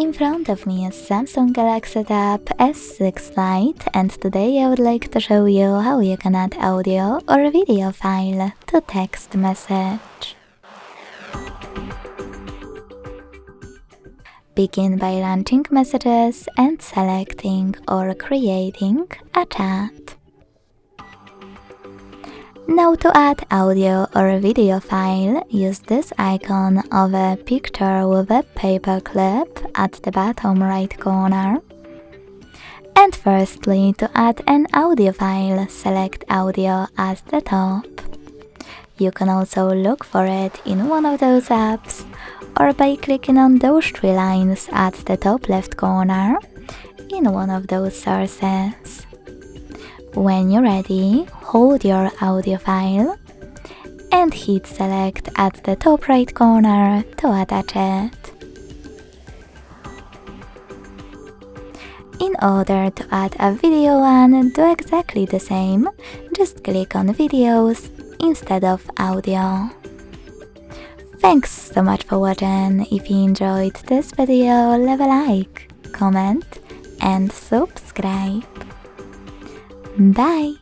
In front of me is Samsung Galaxy Tab S6 Lite, and today I would like to show you how you can add audio or video file to text message. Begin by launching messages and selecting or creating a chat. Now to add audio or video file, use this icon of a picture with a paper clip at the bottom right corner. And firstly, to add an audio file, select audio at the top. You can also look for it in one of those apps, or by clicking on those three lines at the top left corner in one of those sources. When you're ready, hold your audio file and hit select at the top right corner to attach it. In order to add a video one, do exactly the same, just click on videos instead of audio. Thanks so much for watching. If you enjoyed this video, leave a like, comment and subscribe. Bye!